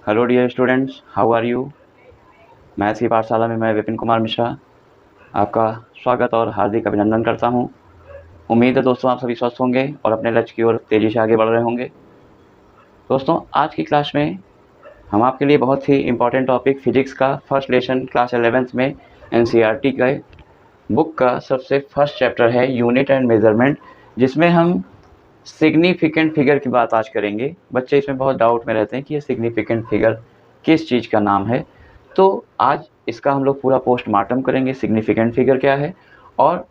Hello dear students, how are you. Maths की पाठशाला में मैं विपिन कुमार मिश्रा आपका स्वागत और हार्दिक अभिनंदन करता हूं। उम्मीद है दोस्तों आप सभी स्वस्थ होंगे और अपने लक्ष्य की ओर तेज़ी से आगे बढ़ रहे होंगे। दोस्तों आज की क्लास में हम आपके लिए बहुत ही इम्पॉर्टेंट टॉपिक फिजिक्स का फर्स्ट लेसन क्लास 11th में एनसीईआरटी का बुक का सबसे फर्स्ट चैप्टर है यूनिट एंड मेजरमेंट, जिसमें हम सिग्निफिकेंट फिगर की बात आज करेंगे। बच्चे इसमें बहुत डाउट में रहते हैं कि ये सिग्निफिकेंट फिगर किस चीज़ का नाम है, तो आज इसका हम लोग पूरा पोस्टमार्टम करेंगे, सिग्निफिकेंट फिगर क्या है। और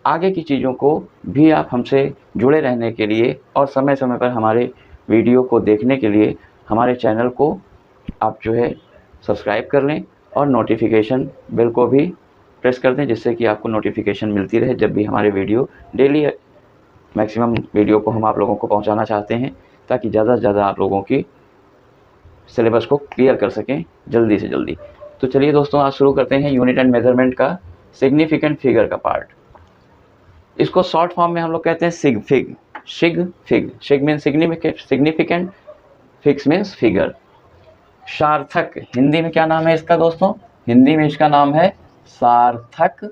आगे की चीज़ों को भी आप हमसे जुड़े रहने के लिए और समय समय पर हमारे वीडियो को देखने के लिए हमारे चैनल को आप जो है सब्सक्राइब कर लें और नोटिफिकेशन बेल को भी प्रेस कर दें, जिससे कि आपको नोटिफिकेशन मिलती रहे जब भी हमारे वीडियो डेली मैक्सिमम वीडियो को हम आप लोगों को पहुंचाना चाहते हैं, ताकि ज़्यादा से ज़्यादा आप लोगों की सिलेबस को क्लियर कर सकें जल्दी से जल्दी। तो चलिए दोस्तों आज शुरू करते हैं यूनिट एंड मेजरमेंट का सिग्निफिकेंट फिगर का पार्ट। इसको शॉर्ट फॉर्म में हम लोग कहते हैं sig fig. Sig means significant, fig means figure. सार्थक हिंदी में क्या नाम है इसका दोस्तों? हिंदी में इसका नाम है सार्थक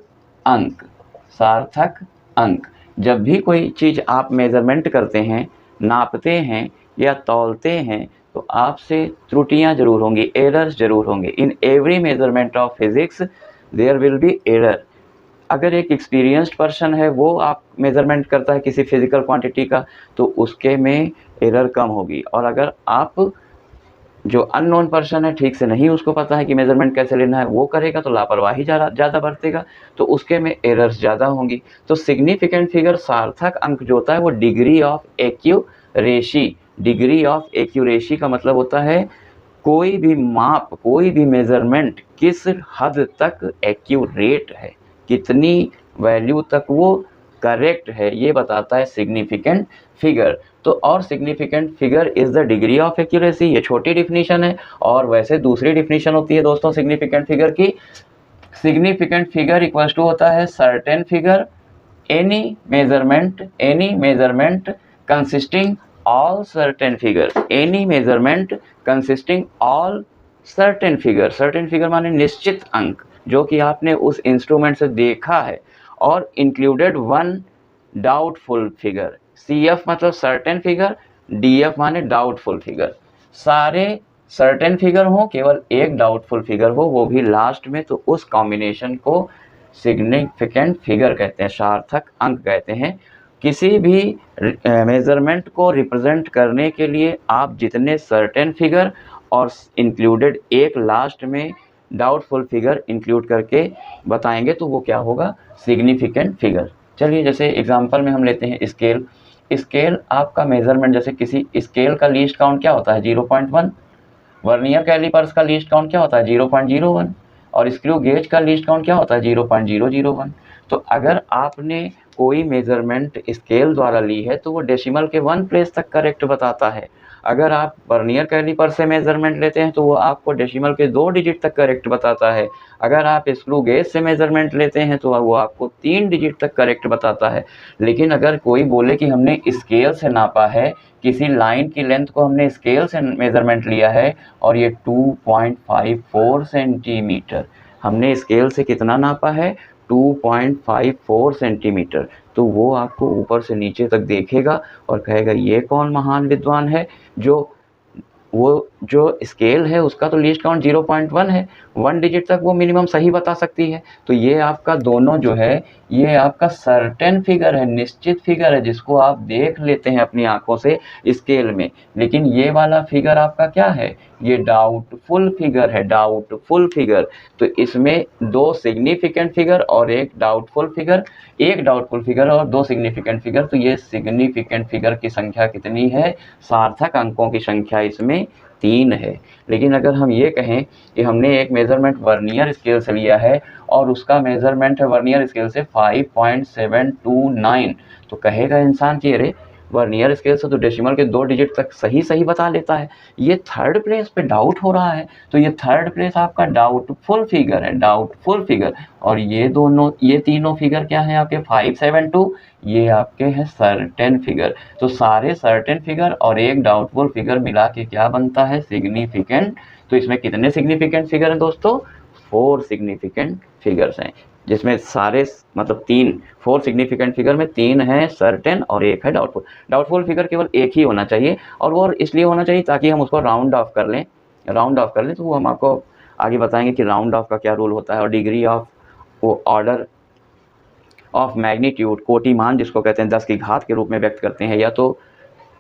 अंक। सार्थक अंक। जब भी कोई चीज़ आप मेज़रमेंट करते हैं, नापते हैं या तौलते हैं, तो आपसे त्रुटियां जरूर होंगी, एरर्स जरूर होंगे। In every measurement of physics there will be error. अगर एक एक्सपीरियंस्ड पर्सन है, वो आप मेज़रमेंट करता है किसी फिजिकल क्वांटिटी का, तो उसके में एरर कम होगी। और अगर आप जो अननोन पर्सन है, ठीक से नहीं उसको पता है कि मेजरमेंट कैसे लेना है, वो करेगा तो लापरवाही ज़्यादा बरतेगा, तो उसके में एरर्स ज़्यादा होंगी। तो सिग्निफिकेंट फिगर, सार्थक अंक जो होता है, वो degree of accuracy. Degree of accuracy का मतलब होता है कोई भी माप, कोई भी मेजरमेंट किस हद तक एक्यूरेट है, कितनी वैल्यू तक वो करेक्ट है, ये बताता है सिग्निफिकेंट फिगर। तो और significant figure is the degree of accuracy, ये छोटी डिफिनीशन है। और वैसे दूसरी डिफिनीशन होती है दोस्तों सिग्निफिकेंट फिगर की। सिग्निफिकेंट फिगर इक्वल्स टू होता है certain figure, any measurement consisting all certain figure. Any measurement consisting all certain figure. Certain figure माने निश्चित अंक, जो कि आपने उस इंस्ट्रूमेंट से देखा है। और included one doubtful figure. CF मतलब सर्टेन फिगर, DF माने डाउटफुल फिगर। सारे सर्टेन फिगर हो, केवल एक डाउटफुल फिगर हो, वो भी लास्ट में, तो उस कॉम्बिनेशन को सिग्निफिकेंट फिगर कहते हैं, सार्थक अंक कहते हैं। किसी भी मेजरमेंट को रिप्रेजेंट करने के लिए आप जितने सर्टेन फिगर और इंक्लूडेड एक लास्ट में डाउटफुल फिगर इंक्लूड करके बताएंगे, तो वो क्या होगा? Significant figure. चलिए जैसे एग्जांपल में हम लेते हैं स्केल। स्केल आपका मेजरमेंट, जैसे किसी स्केल का लीस्ट काउंट क्या होता है? 0.1। वर्नियर कैलिपर्स का लीस्ट काउंट क्या होता है? 0.01। और स्क्रू गेज का लीस्ट काउंट क्या होता है? 0.001। तो अगर आपने कोई मेजरमेंट स्केल द्वारा ली है, तो वो डेसिमल के 1 प्लेस तक करेक्ट बताता है। अगर आप वर्नियर कैलिपर से मेजरमेंट लेते हैं, तो वो आपको डेसिमल के 2 डिजिट तक करेक्ट बताता है। अगर आप स्क्रू गेज से मेजरमेंट लेते हैं, तो वो आपको 3 डिजिट तक करेक्ट बताता है। लेकिन अगर कोई बोले कि हमने स्केल से नापा है, किसी लाइन की लेंथ को हमने स्केल से मेजरमेंट लिया है और ये 2.54 सेंटीमीटर, हमने स्केल से कितना नापा है? 2.54 सेंटीमीटर। तो वो आपको ऊपर से नीचे तक देखेगा और कहेगा ये कौन महान विद्वान है जो जो स्केल है उसका तो लीस्ट काउंट 0.1 है, 1 डिजिट तक वो मिनिमम सही बता सकती है। तो ये आपका दोनों जो है, ये आपका सर्टेन फिगर है, निश्चित फिगर है, जिसको आप देख लेते हैं अपनी आंखों से स्केल में। लेकिन ये वाला फिगर आपका क्या है? ये डाउटफुल फिगर है, डाउटफुल फिगर। तो इसमें 2 सिग्निफिकेंट फिगर और एक डाउटफुल फिगर, एक डाउटफुल फिगर और 2 सिग्निफिकेंट फिगर। तो ये सिग्निफिकेंट फिगर की संख्या कितनी है? सार्थक अंकों की संख्या इसमें 3 है। लेकिन अगर हम ये कहें कि हमने एक मेजरमेंट वर्नियर स्केल से लिया है और उसका मेजरमेंट है वर्नियर स्केल से 5.729, तो कहेगा इंसान कि अरे वर्नियर स्केल से तो डेसिमल के 2 डिजिट तक सही बता लेता है। ये थर्ड प्लेस पे डाउट हो रहा है, तो ये थर्ड प्लेस आपका डाउटफुल फिगर है, डाउटफुल फिगर। और ये तीनों फिगर क्या है आपके 572, ये आपके हैं सर्टेन फिगर। तो सारे सर्टेन फिगर और एक डाउटफुल फिगर मिला के क्या बनता है, सिग्निफिकेंट। तो इसमें कितने सिग्निफिकेंट फिगर हैं दोस्तों, 4 सिग्निफिकेंट फिगर्स हैं, जिसमें सारे मतलब 4 सिग्निफिकेंट फिगर में 3 है सर्टेन और 1 है डाउटफुल। डाउटफुल फिगर केवल एक ही होना चाहिए, और वो इसलिए होना चाहिए ताकि हम उसको राउंड ऑफ कर लें। तो वो हम आपको आगे बताएंगे कि राउंड ऑफ का क्या रूल होता है, और डिग्री ऑफ वो ऑर्डर ऑफ मैग्नीट्यूड, कोटि मान जिसको कहते हैं 10 की घात के रूप में व्यक्त करते हैं, या तो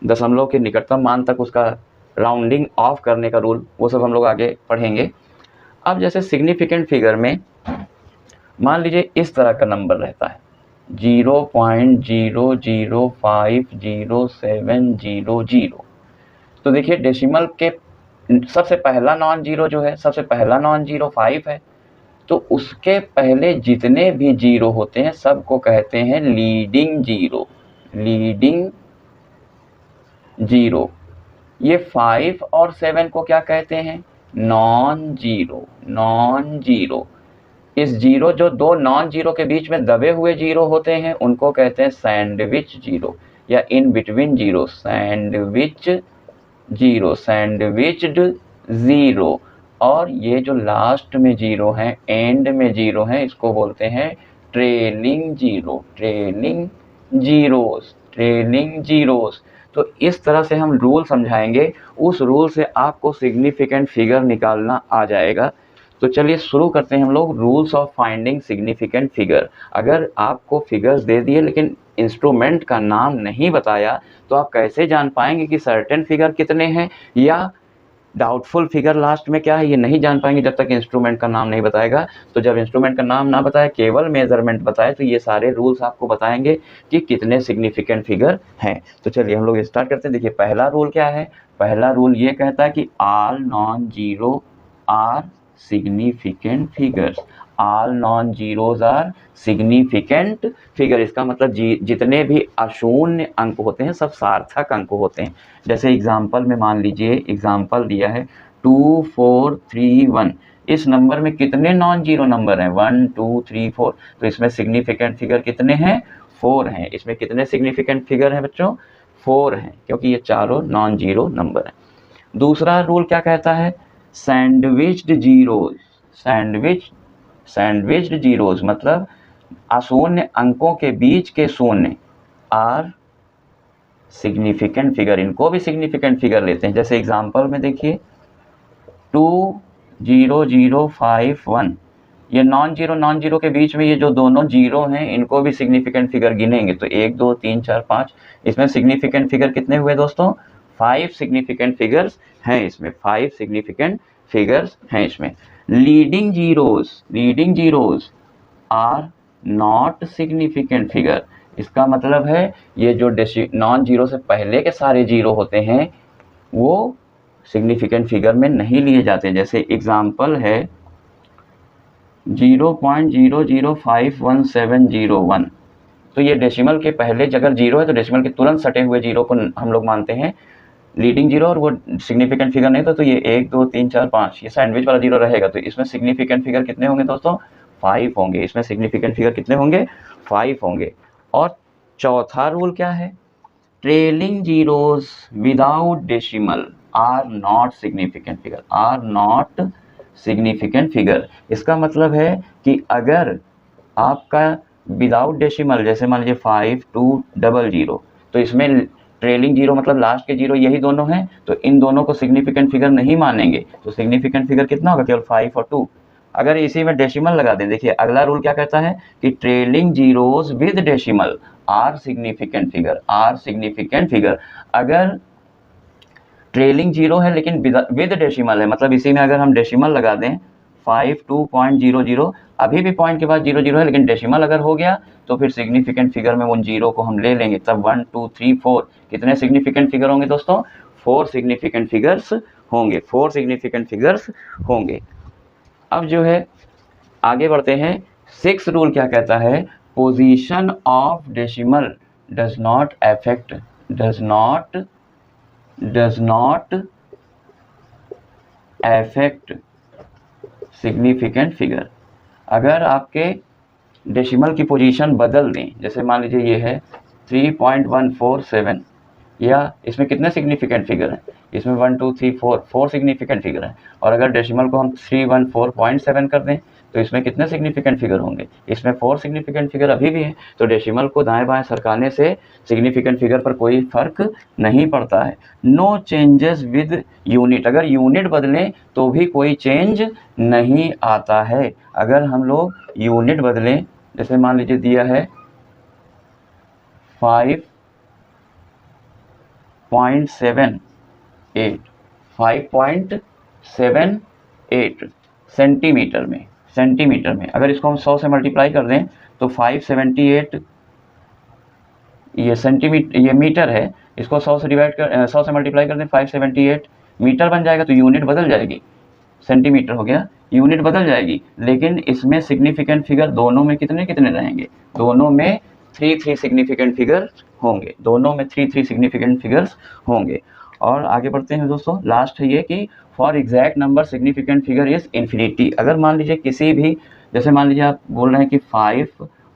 दशमलव के निकटतम मान तक उसका राउंडिंग ऑफ करने का रूल, वो सब हम लोग आगे पढ़ेंगे। अब जैसे सिग्निफिकेंट फिगर में मान लीजिए इस तरह का नंबर रहता है 0.00500700। तो देखिए डेसिमल के सबसे पहला नॉन जीरो जो है, सबसे पहला नॉन जीरो 5 है, तो उसके पहले जितने भी जीरो होते हैं सबको कहते हैं लीडिंग जीरो, लीडिंग जीरो। ये 5 और 7 को क्या कहते हैं, नॉन जीरो, नॉन जीरो। इस जीरो, जो दो नॉन जीरो के बीच में दबे हुए जीरो होते हैं उनको कहते हैं सैंडविच जीरो या in between zero, sandwich zero, sandwiched zero. और ये जो लास्ट में जीरो है, एंड में जीरो है, इसको बोलते हैं trailing zero, trailing zeros, trailing zeros. तो इस तरह से हम रूल समझाएंगे, उस रूल से आपको सिग्निफिकेंट फिगर निकालना आ जाएगा। तो चलिए शुरू करते हैं हम लोग, rules of finding significant figure. अगर आपको फिगर्स दे दिए लेकिन इंस्ट्रूमेंट का नाम नहीं बताया, तो आप कैसे जान पाएंगे कि सर्टेन फिगर कितने हैं या डाउटफुल फिगर लास्ट में क्या है, ये नहीं जान पाएंगे जब तक इंस्ट्रूमेंट का नाम नहीं बताएगा। तो जब इंस्ट्रूमेंट का नाम ना बताए, केवल मेजरमेंट बताए, तो ये सारे रूल्स आपको बताएंगे कि कितने सिग्निफिकेंट फिगर हैं। तो चलिए हम लोग स्टार्ट करते हैं। देखिए पहला रूल क्या है, पहला रूल ये कहता है कि all non zero are significant figures, all non zeros are significant figure. इसका मतलब जितने भी अशून्य अंक होते हैं सब सार्थक अंक होते हैं। जैसे एग्जाम्पल में मान लीजिए, एग्जाम्पल दिया है 2431, इस नंबर में कितने नॉन जीरो नंबर हैं, 1 2 3 4। तो इसमें सिग्निफिकेंट फिगर कितने हैं, 4 हैं। इसमें कितने सिग्निफिकेंट फिगर हैं बच्चों, 4 हैं, क्योंकि ये चारों नॉन जीरो नंबर हैं। दूसरा रूल क्या कहता है, सैंडविच्ड जीरोज, सैंडविच्ड जीरोज मतलब अशून्य अंकों के बीच के शून्य आर सिग्निफिकेंट फिगर, इनको भी सिग्निफिकेंट फिगर लेते हैं। जैसे एग्जांपल में देखिए 20051, ये नॉन जीरो के बीच में ये जो दोनों जीरो हैं इनको भी सिग्निफिकेंट फिगर गिनेंगे तो 1 2 3 4 5। इसमें सिग्निफिकेंट फिगर कितने हुए दोस्तों, 5 सिग्निफिकेंट फिगर्स हैं इसमें, 5 सिग्निफिकेंट फिगर्स हैं इसमें। Leading zeros are not significant figure. इसका मतलब है ये जो नॉन जीरो से पहले के सारे जीरो होते हैं वो सिग्निफिकेंट फिगर में नहीं लिए जाते। जैसे एग्जाम्पल है 0.005171, तो ये डेसिमल के पहले अगर जीरो है तो डेसिमल के तुरंत सटे हुए जीरो को हम लोग मानते हैं लीडिंग जीरो, और वो सिग्निफिकेंट फिगर नहीं तो ये 1 2 3 4 5 ये सैंडविच वाला जीरो रहेगा। तो इसमें सिग्निफिकेंट फिगर कितने होंगे दोस्तों, 5 होंगे। इसमें सिग्निफिकेंट फिगर कितने होंगे, 5 होंगे। और चौथा रूल क्या है, trailing zeros without decimal are not significant figure, are not significant figure. इसका मतलब है कि अगर आपका विदाउट डेसिमल, जैसे मान लीजिए 5200, तो इसमें ट्रेलिंग जीरो मतलब लास्ट के जीरो यही दोनों हैं, तो इन दोनों को सिग्निफिकेंट फिगर नहीं मानेंगे। तो सिग्निफिकेंट फिगर कितना होगा, केवल 5 और 2। अगर इसी में डेसिमल लगा दें, देखिए अगला रूल क्या कहता है कि trailing zeros with decimal are significant figure, are significant figure. अगर ट्रेलिंग जीरो है लेकिन विद डेसिमल है, मतलब इसी में अगर हम डेसिमल लगा दें 52.00, अभी भी पॉइंट के बाद 00 है लेकिन डेसिमल अगर हो गया तो फिर सिग्निफिकेंट फिगर में उन जीरो को हम ले लेंगे, तब 1 2 3 4 कितने सिग्निफिकेंट फिगर होंगे दोस्तों, 4 सिग्निफिकेंट फिगर्स होंगे, 4 सिग्निफिकेंट फिगर्स होंगे। अब जो है आगे बढ़ते हैं। 6 रूल क्या कहता है, position of decimal does not affect does not affect significant figure. अगर आपके डेसिमल की पोजीशन बदल दें, जैसे मान लीजिए ये है 3.147, या इसमें कितने सिग्निफिकेंट फिगर हैं, इसमें 1 2 3 4 सिग्निफिकेंट फिगर हैं, और अगर डेसिमल को हम 314.7 कर दें तो इसमें कितने सिग्निफिकेंट फिगर होंगे, इसमें 4 सिग्निफिकेंट फिगर अभी भी है। तो डेसिमल को दाएं बाएं सरकाने से सिग्निफिकेंट फिगर पर कोई फर्क नहीं पड़ता है। नो चेंजेस विद यूनिट, अगर यूनिट बदलें तो भी कोई चेंज नहीं आता है। अगर हम लोग यूनिट बदलें, जैसे मान लीजिए दिया है 5.78 सेंटीमीटर में अगर इसको हम 100 से मल्टीप्लाई कर दें तो 578, ये सेंटीमीटर, ये मीटर है, इसको 100 से मल्टीप्लाई कर दें 578 मीटर बन जाएगा। तो यूनिट बदल जाएगी, सेंटीमीटर हो गया, यूनिट बदल जाएगी, लेकिन इसमें सिग्निफिकेंट फिगर दोनों में कितने कितने रहेंगे, दोनों में 3 सिग्निफिकेंट फिगर होंगे, दोनों में 3 सिग्निफिकेंट फिगर्स होंगे। और आगे बढ़ते हैं दोस्तों, लास्ट है ये कि for exact number significant figure is infinity. अगर मान लीजिए किसी भी, जैसे मान लीजिए आप बोल रहे हैं कि 5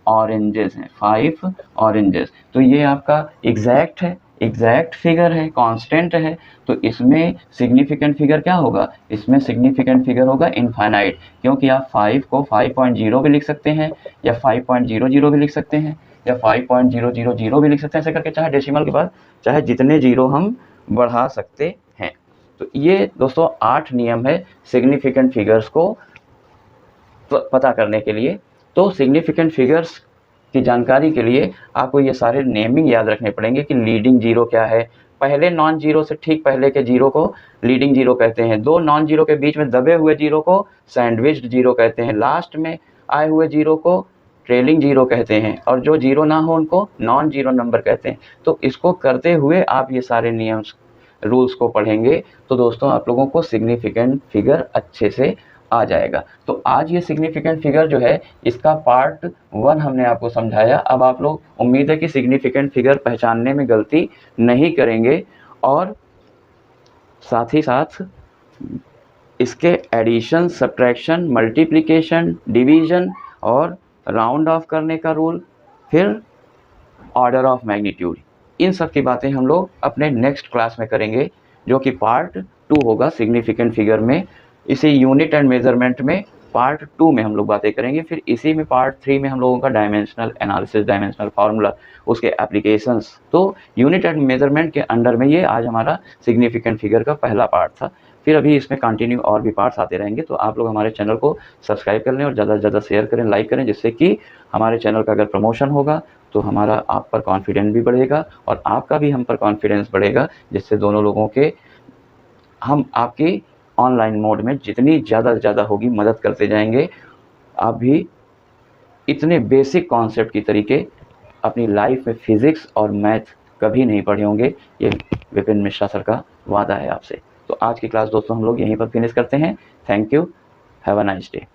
ऑरेंजेस हैं, 5 ऑरेंजेस, तो ये आपका एग्जैक्ट है, एग्जैक्ट फिगर है, कांस्टेंट है, तो इसमें सिग्निफिकेंट फिगर क्या होगा, इसमें सिग्निफिकेंट फिगर होगा इनफाइनाइट, क्योंकि आप 5 को 5.0 भी लिख सकते हैं, या 5.00 भी लिख सकते हैं, या 5.000 भी लिख सकते हैं, ऐसे करके चाहे डेसिमल के बाद चाहे जितने जीरो हम बढ़ा सकते हैं। तो ये दोस्तों 8 नियम है सिग्निफिकेंट फिगर्स को पता करने के लिए। तो सिग्निफिकेंट फिगर्स की जानकारी के लिए आपको ये सारे नेमिंग याद रखने पड़ेंगे कि लीडिंग जीरो क्या है, पहले नॉन जीरो से ठीक पहले के जीरो को लीडिंग जीरो कहते हैं, 2 नॉन जीरो के बीच में दबे हुए जीरो को सैंडविच्ड जीरो कहते हैं, लास्ट में आए हुए जीरो को ट्रेलिंग जीरो कहते हैं, और जो जीरो ना हो उनको नॉन जीरो नंबर कहते हैं। तो इसको करते हुए आप ये सारे नियम रूल्स को पढ़ेंगे तो दोस्तों आप लोगों को सिग्निफिकेंट फिगर अच्छे से आ जाएगा। तो आज ये सिग्निफिकेंट फिगर जो है इसका पार्ट 1 हमने आपको समझाया। अब आप लोग, उम्मीद है कि सिग्निफिकेंट फिगर पहचानने में गलती नहीं करेंगे, और साथ ही साथ इसके एडिशन, सब्ट्रैक्शन, मल्टीप्लिकेशन, डिवीजन और राउंड ऑफ करने का रूल, फिर ऑर्डर ऑफ मैग्नीट्यूड, इन सब की बातें हम लोग अपने नेक्स्ट क्लास में करेंगे, जो कि पार्ट 2 होगा सिग्निफिकेंट फिगर में। इसी यूनिट एंड मेजरमेंट में पार्ट 2 में हम लोग बातें करेंगे। फिर इसी में पार्ट 3 में हम लोगों का डायमेंशनल एनालिसिस, डायमेंशनल फार्मूला, उसके एप्लीकेशंस। तो यूनिट एंड मेजरमेंट के अंडर में ये आज हमारा सिग्निफिकेंट फिगर का पहला पार्ट था। फिर अभी इसमें कंटिन्यू और भी पार्ट्स आते रहेंगे। तो आप लोग हमारे चैनल को सब्सक्राइब कर लें और ज़्यादा से ज़्यादा शेयर करें, लाइक करें, जिससे कि हमारे चैनल का अगर प्रमोशन होगा तो हमारा आप पर कॉन्फिडेंस भी बढ़ेगा और आपका भी हम पर कॉन्फिडेंस बढ़ेगा, जिससे दोनों लोगों के, हम आपकी ऑनलाइन मोड में जितनी ज़्यादा से ज़्यादा होगी मदद करते जाएंगे। आप भी इतने बेसिक कॉन्सेप्ट की तरीके अपनी लाइफ में फिज़िक्स और मैथ कभी नहीं पढ़े होंगे, ये विपिन मिश्रा सर का वादा है आपसे। तो आज की क्लास दोस्तों हम लोग यहीं पर फिनिश करते हैं। Thank you, have a nice day.